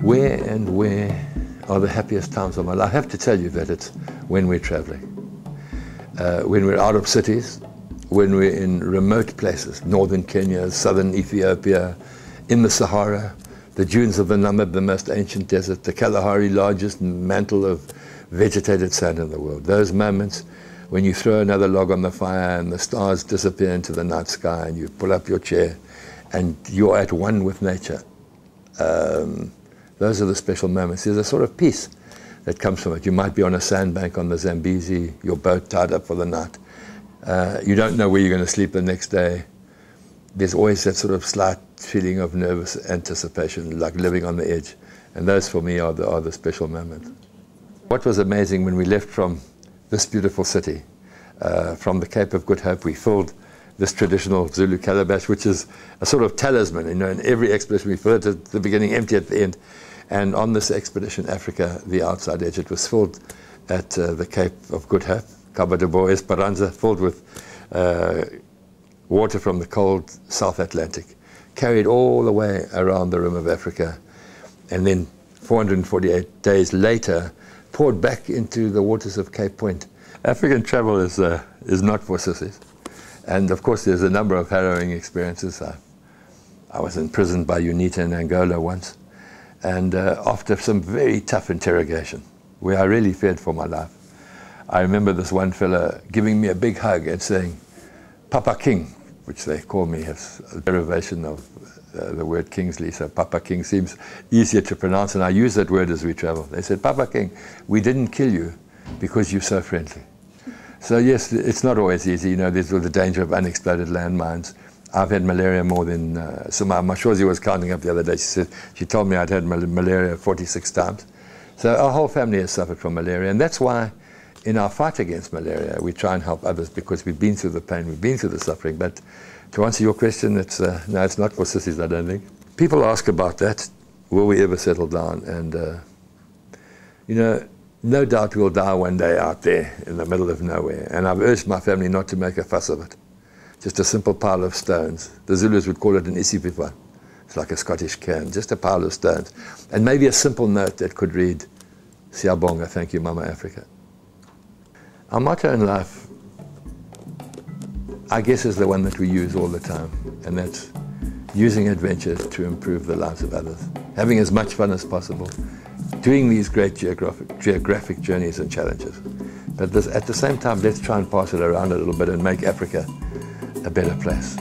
Where are the happiest times of my life? I have to tell you that it's when we're traveling. When we're out of cities, when we're in remote places, northern Kenya, southern Ethiopia, in the Sahara, the dunes of the Namib, the most ancient desert, the Kalahari, largest mantle of vegetated sand in the world. Those moments when you throw another log on the fire and the stars disappear into the night sky and you pull up your chair and you're at one with nature. Those are the special moments. There's a sort of peace that comes from it. You might be on a sandbank on the Zambezi, your boat tied up for the night. You don't know where you're going to sleep the next day. There's always that sort of slight feeling of nervous anticipation, like living on the edge. And those for me are the special moments. What was amazing when we left from this beautiful city, from the Cape of Good Hope, we filled this traditional Zulu calabash, which is a sort of talisman. You know, in every expedition we fill it at the beginning, empty at the end. And on this expedition, Africa, the outside edge, it was filled at the Cape of Good Hope, Cabo de Boa Esperanza, filled with water from the cold South Atlantic, carried all the way around the rim of Africa, and then 448 days later, poured back into the waters of Cape Point. African travel is not for sissies. And of course, there's a number of harrowing experiences. I was imprisoned by UNITA in Angola once, and after some very tough interrogation, where I really feared for my life, I remember this one fella giving me a big hug and saying, "Papa King," which they call me as a derivation of the word Kingsley, so Papa King seems easier to pronounce, and I use that word as we travel. They said, "Papa King, we didn't kill you because you're so friendly." So yes, it's not always easy. You know, there's the danger of unexploded landmines. I've had malaria more than, so my Shozi was counting up the other day. She told me I'd had malaria 46 times. So our whole family has suffered from malaria, and that's why in our fight against malaria, we try and help others, because we've been through the pain, we've been through the suffering. But to answer your question, no, it's not for sissies, I don't think. People ask about that. Will we ever settle down? And, you know, no doubt we'll die one day out there in the middle of nowhere. And I've urged my family not to make a fuss of it. Just a simple pile of stones. The Zulus would call it an isipipa. It's like a Scottish cairn, just a pile of stones. And maybe a simple note that could read, "Siyabonga, thank you, Mama Africa." Our motto in life, I guess, is the one that we use all the time. And that's using adventure to improve the lives of others. Having as much fun as possible. Doing these great geographic journeys and challenges. But at the same time, let's try and pass it around a little bit and make Africa a better place.